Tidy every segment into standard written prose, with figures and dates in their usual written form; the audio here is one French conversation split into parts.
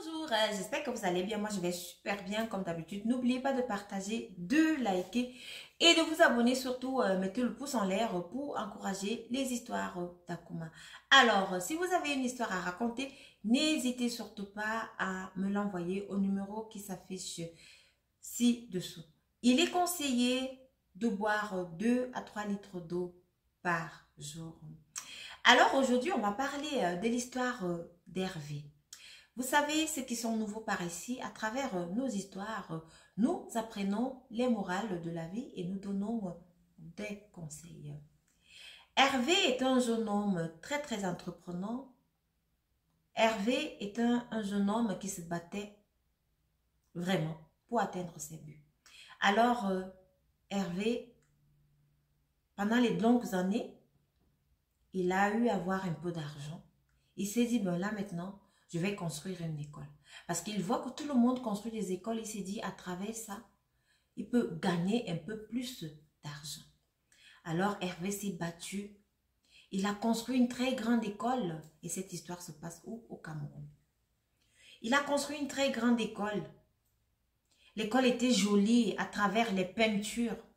Bonjour, j'espère que vous allez bien. Moi, je vais super bien comme d'habitude. N'oubliez pas de partager, de liker et de vous abonner. Surtout, mettez le pouce en l'air pour encourager les histoires d'Akuma. Alors, si vous avez une histoire à raconter, n'hésitez surtout pas à me l'envoyer au numéro qui s'affiche ci-dessous. Il est conseillé de boire 2 à 3 litres d'eau par jour. Alors, aujourd'hui, on va parler de l'histoire d'Hervé. Vous savez, ceux qui sont nouveaux par ici, à travers nos histoires, nous apprenons les morales de la vie et nous donnons des conseils. Hervé est un jeune homme très entreprenant. Hervé est un jeune homme qui se battait vraiment pour atteindre ses buts. Alors, Hervé, pendant les longues années, il a eu à avoir un peu d'argent. Il s'est dit, ben là maintenant, je vais construire une école. Parce qu'il voit que tout le monde construit des écoles. Il s'est dit, à travers ça, il peut gagner un peu plus d'argent. Alors, Hervé s'est battu. Il a construit une très grande école. Et cette histoire se passe où? Au Cameroun. Il a construit une très grande école. L'école était jolie à travers les peintures.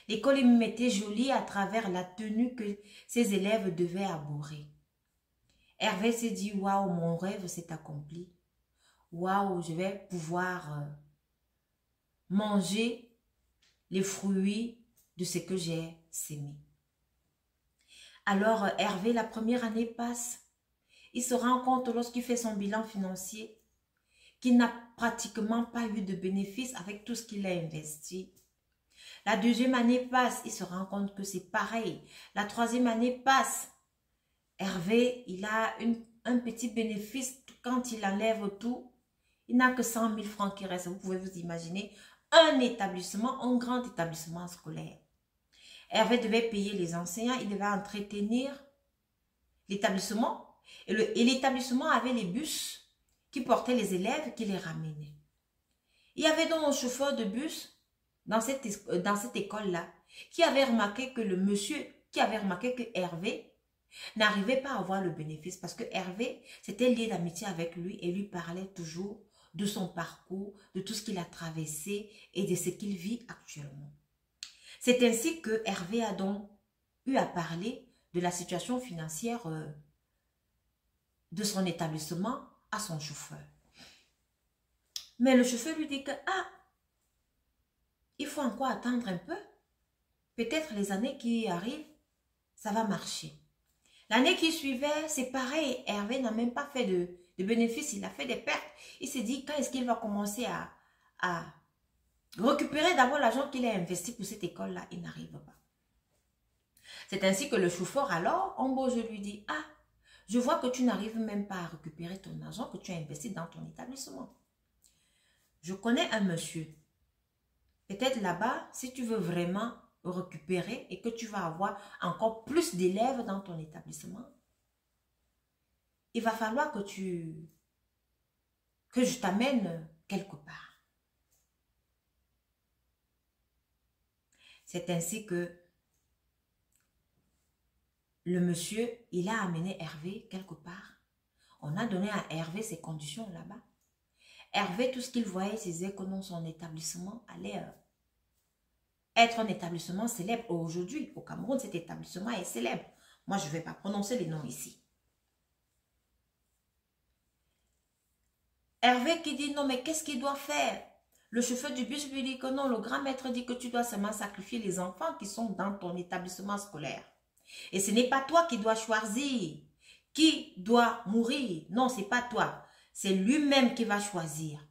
L'école était jolie à travers la tenue que ses élèves devaient arborer. Hervé s'est dit, waouh, mon rêve s'est accompli. Waouh, je vais pouvoir manger les fruits de ce que j'ai sémé. Alors, Hervé, la première année passe. Il se rend compte lorsqu'il fait son bilan financier qu'il n'a pratiquement pas eu de bénéfices avec tout ce qu'il a investi. La deuxième année passe, il se rend compte que c'est pareil. La troisième année passe. Hervé, il a un petit bénéfice quand il enlève tout. Il n'a que 100 000 francs qui restent. Vous pouvez vous imaginer un établissement, un grand établissement scolaire. Hervé devait payer les enseignants, il devait entretenir l'établissement. Et l'établissement avait les bus qui portaient les élèves, qui les ramenaient. Il y avait donc un chauffeur de bus dans cette école-là qui avait remarqué que le monsieur, qui avait remarqué que Hervé n'arrivait pas à avoir le bénéfice parce que Hervé s'était lié d'amitié avec lui et lui parlait toujours de son parcours, de tout ce qu'il a traversé et de ce qu'il vit actuellement. C'est ainsi que Hervé a donc eu à parler de la situation financière de son établissement à son chauffeur. Mais le chauffeur lui dit que il faut encore attendre un peu. Peut-être les années qui arrivent, ça va marcher. L'année qui suivait, c'est pareil. Hervé n'a même pas fait de bénéfices, il a fait des pertes. Il s'est dit, quand est-ce qu'il va commencer à récupérer d'abord l'argent qu'il a investi pour cette école-là? Il n'arrive pas. C'est ainsi que le chauffeur alors, en beau jeu, lui dit, je vois que tu n'arrives même pas à récupérer ton argent que tu as investi dans ton établissement. Je connais un monsieur. Peut-être là-bas, si tu veux vraiment récupérer et que tu vas avoir encore plus d'élèves dans ton établissement, il va falloir que je t'amène quelque part. C'est ainsi que le monsieur, il a amené Hervé quelque part. On a donné à Hervé ses conditions là-bas. Hervé, tout ce qu'il voyait, c'est que non, son établissement allait être un établissement célèbre. Aujourd'hui, au Cameroun, cet établissement est célèbre. Moi, je ne vais pas prononcer les noms ici. Hervé qui dit, non, mais qu'est-ce qu'il doit faire? Le chauffeur du bus lui dit que non, le grand maître dit que tu dois seulement sacrifier les enfants qui sont dans ton établissement scolaire. Et ce n'est pas toi qui dois choisir qui doit mourir. Non, ce n'est pas toi. C'est lui-même qui va choisir.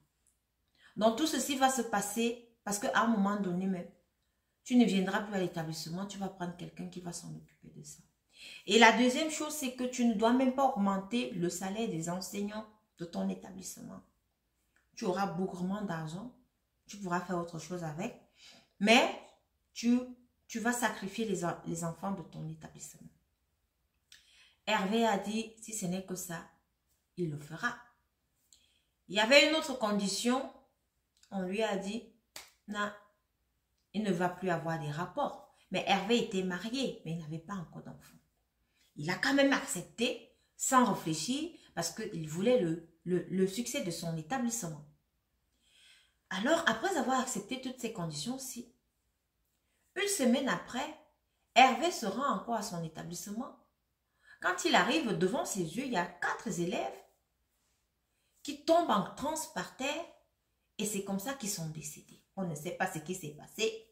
Donc, tout ceci va se passer parce qu'à un moment donné même, tu ne viendras plus à l'établissement, tu vas prendre quelqu'un qui va s'en occuper de ça. Et la deuxième chose, c'est que tu ne dois même pas augmenter le salaire des enseignants de ton établissement. Tu auras bougrement d'argent, tu pourras faire autre chose avec, mais tu vas sacrifier les enfants de ton établissement. Hervé a dit, si ce n'est que ça, il le fera. Il y avait une autre condition, on lui a dit, non, il ne va plus avoir des rapports. Mais Hervé était marié, mais il n'avait pas encore d'enfant. Il a quand même accepté, sans réfléchir, parce qu'il voulait le le succès de son établissement. Alors, après avoir accepté toutes ces conditions-ci, une semaine après, Hervé se rend encore à son établissement. Quand il arrive devant ses yeux, il y a 4 élèves qui tombent en transe par terre et c'est comme ça qu'ils sont décédés. On ne sait pas ce qui s'est passé.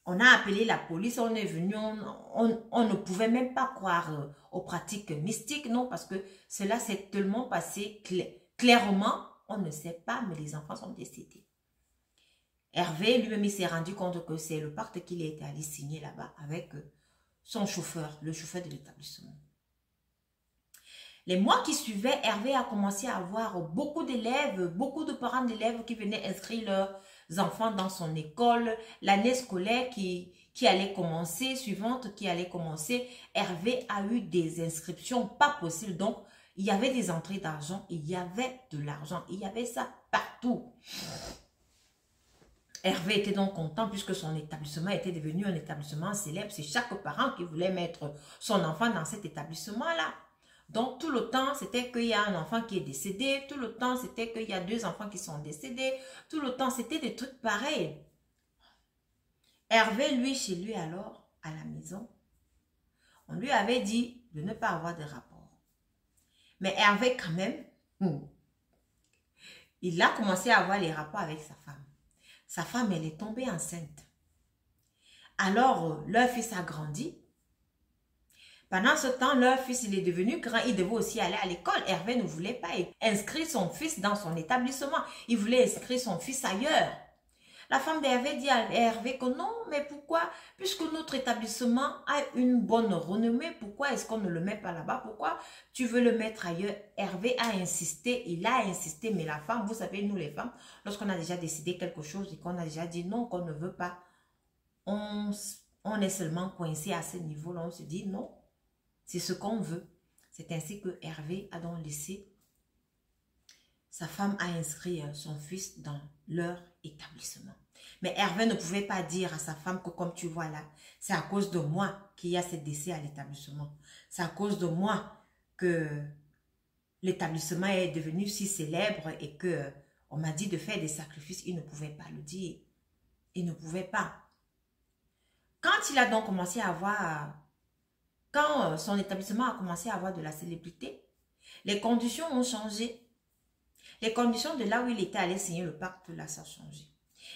On a appelé la police, on est venu, on ne pouvait même pas croire aux pratiques mystiques, non, parce que cela s'est tellement passé clairement, on ne sait pas, mais les enfants sont décédés. Hervé, lui-même, il s'est rendu compte que c'est le pacte qu'il était allé signer là-bas avec son chauffeur, le chauffeur de l'établissement. Les mois qui suivaient, Hervé a commencé à avoir beaucoup d'élèves, beaucoup de parents d'élèves qui venaient inscrire leurs enfants dans son école. L'année scolaire qui allait commencer, suivante qui allait commencer, Hervé a eu des inscriptions pas possibles. Donc, il y avait des entrées d'argent, il y avait de l'argent, il y avait ça partout. Hervé était donc content puisque son établissement était devenu un établissement célèbre. C'est chaque parent qui voulait mettre son enfant dans cet établissement-là. Donc, tout le temps, c'était qu'il y a un enfant qui est décédé. Tout le temps, c'était qu'il y a 2 enfants qui sont décédés. Tout le temps, c'était des trucs pareils. Hervé, lui, chez lui alors, à la maison, on lui avait dit de ne pas avoir de rapport. Mais Hervé, quand même, il a commencé à avoir les rapports avec sa femme. Sa femme, elle est tombée enceinte. Alors, leur fils a grandi. Pendant ce temps, leur fils, il est devenu grand. Il devait aussi aller à l'école. Hervé ne voulait pas inscrire son fils dans son établissement. Il voulait inscrire son fils ailleurs. La femme d'Hervé dit à Hervé que non, mais pourquoi? Puisque notre établissement a une bonne renommée, pourquoi est-ce qu'on ne le met pas là-bas? Pourquoi tu veux le mettre ailleurs? Hervé a insisté, il a insisté, mais la femme, vous savez, nous les femmes, lorsqu'on a déjà décidé quelque chose et qu'on a déjà dit non, qu'on ne veut pas, on est seulement coincé à ce niveau-là, on se dit non. C'est ce qu'on veut. C'est ainsi que Hervé a donc laissé sa femme a inscrit son fils dans leur établissement. Mais Hervé ne pouvait pas dire à sa femme que comme tu vois là, c'est à cause de moi qu'il y a ce décès à l'établissement. C'est à cause de moi que l'établissement est devenu si célèbre et que on m'a dit de faire des sacrifices. Il ne pouvait pas le dire. Il ne pouvait pas. Quand il a donc commencé à avoir... Quand son établissement a commencé à avoir de la célébrité, les conditions ont changé. Les conditions de là où il était allé signer le pacte, là, ça a changé.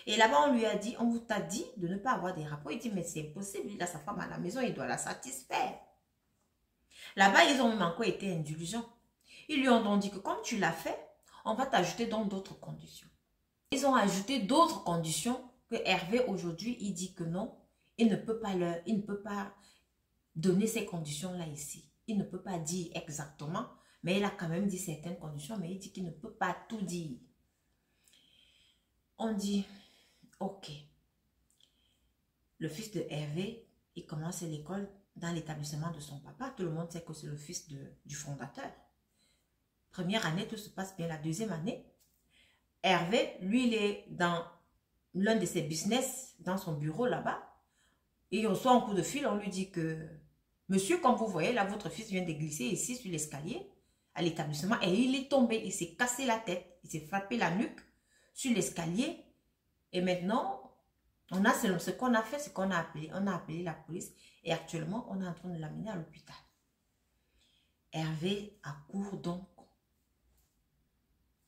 Et là-bas, on lui a dit, on vous t'a dit de ne pas avoir des rapports. Il dit, mais c'est impossible, il a sa femme à la maison, il doit la satisfaire. Là-bas, ils ont même encore été indulgents. Ils lui ont donc dit que comme tu l'as fait, on va t'ajouter donc d'autres conditions. Ils ont ajouté d'autres conditions que Hervé, aujourd'hui, il dit que non, il ne peut pas donner ces conditions-là ici. Il ne peut pas dire exactement, mais il a quand même dit certaines conditions, mais il dit qu'il ne peut pas tout dire. On dit, ok, le fils de Hervé, il commence l'école dans l'établissement de son papa. Tout le monde sait que c'est le fils du fondateur. Première année, tout se passe bien. La deuxième année, Hervé, lui, il est dans l'un de ses business, dans son bureau là-bas. Il reçoit un coup de fil, on lui dit que, monsieur, comme vous voyez, là, votre fils vient de glisser ici sur l'escalier à l'établissement et il est tombé, il s'est cassé la tête, il s'est frappé la nuque sur l'escalier et maintenant, ce qu'on a fait, c'est qu'on a appelé la police et actuellement, on est en train de l'amener à l'hôpital. Hervé accourt donc.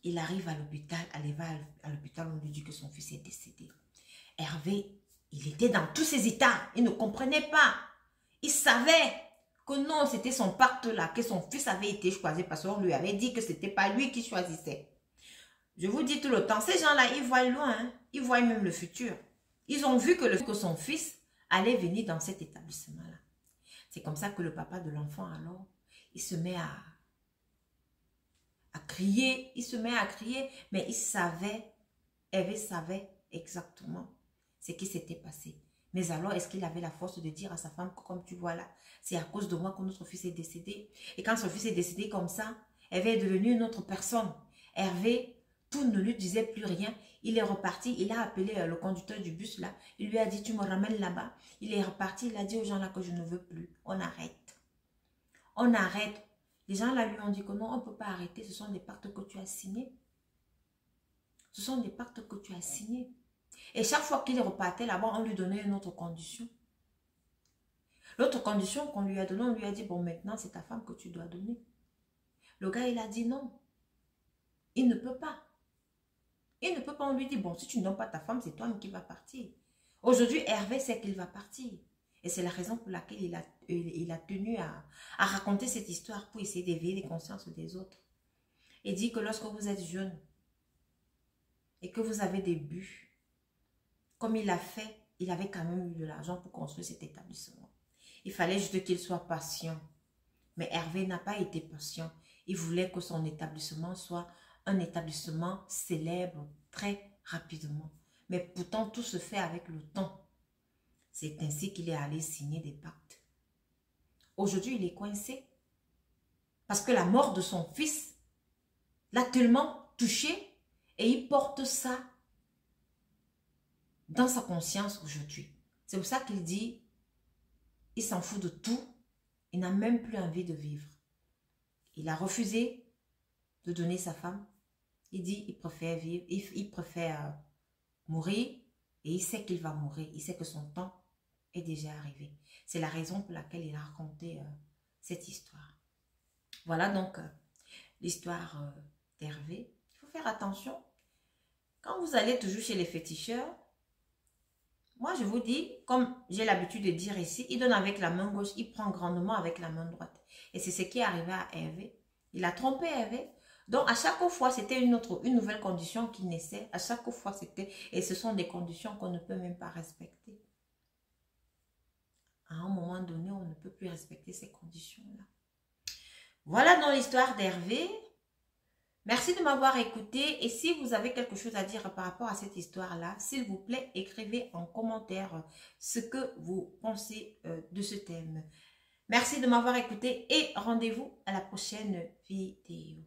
Il arrive à l'hôpital, à l'hôpital, on lui dit que son fils est décédé. Hervé, il était dans tous ses états, il ne comprenait pas. Il savait que non, c'était son pacte là, que son fils avait été choisi parce qu'on lui avait dit que ce n'était pas lui qui choisissait. Je vous dis tout le temps, ces gens-là, ils voient loin, hein? Ils voient même le futur. Ils ont vu que son fils allait venir dans cet établissement-là. C'est comme ça que le papa de l'enfant, alors, il se met à crier, mais il savait, Hervé savait exactement ce qui s'était passé. Mais alors, est-ce qu'il avait la force de dire à sa femme que comme tu vois là, c'est à cause de moi que notre fils est décédé? Et quand son fils est décédé comme ça, Hervé est devenu une autre personne. Hervé, tout ne lui disait plus rien. Il est reparti, il a appelé le conducteur du bus là. Il lui a dit, tu me ramènes là-bas. Il est reparti, il a dit aux gens là que je ne veux plus. On arrête. On arrête. Les gens là lui ont dit que non, on ne peut pas arrêter, ce sont des pactes que tu as signés. Ce sont des pactes que tu as signés. Et chaque fois qu'il repartait là-bas, on lui donnait une autre condition. L'autre condition qu'on lui a donnée, on lui a dit, bon, maintenant, c'est ta femme que tu dois donner. Le gars, il a dit non. Il ne peut pas. Il ne peut pas, on lui dit, bon, si tu ne donnes pas ta femme, c'est toi qui vas partir. Aujourd'hui, Hervé sait qu'il va partir. Et c'est la raison pour laquelle il a tenu à raconter cette histoire pour essayer d'éveiller les consciences des autres. Il dit que lorsque vous êtes jeune et que vous avez des buts, comme il a fait, il avait quand même eu de l'argent pour construire cet établissement. Il fallait juste qu'il soit patient. Mais Hervé n'a pas été patient. Il voulait que son établissement soit un établissement célèbre très rapidement. Mais pourtant, tout se fait avec le temps. C'est ainsi qu'il est allé signer des pactes. Aujourd'hui, il est coincé. Parce que la mort de son fils l'a tellement touché et il porte ça dans sa conscience aujourd'hui. C'est pour ça qu'il dit, il s'en fout de tout. Il n'a même plus envie de vivre. Il a refusé de donner sa femme. Il dit il préfère vivre, il préfère mourir et il sait qu'il va mourir. Il sait que son temps est déjà arrivé. C'est la raison pour laquelle il a raconté cette histoire. Voilà donc l'histoire d'Hervé. Il faut faire attention. Quand vous allez toujours chez les féticheurs, moi je vous dis, comme j'ai l'habitude de dire ici, il donne avec la main gauche, il prend grandement avec la main droite. Et c'est ce qui est arrivé à Hervé. Il a trompé Hervé. Donc, à chaque fois, c'était une nouvelle condition qui naissait. À chaque fois, c'était... Et ce sont des conditions qu'on ne peut même pas respecter. À un moment donné, on ne peut plus respecter ces conditions-là. Voilà dans l'histoire d'Hervé. Merci de m'avoir écouté. Et si vous avez quelque chose à dire par rapport à cette histoire-là, s'il vous plaît, écrivez en commentaire ce que vous pensez de ce thème. Merci de m'avoir écouté et rendez-vous à la prochaine vidéo.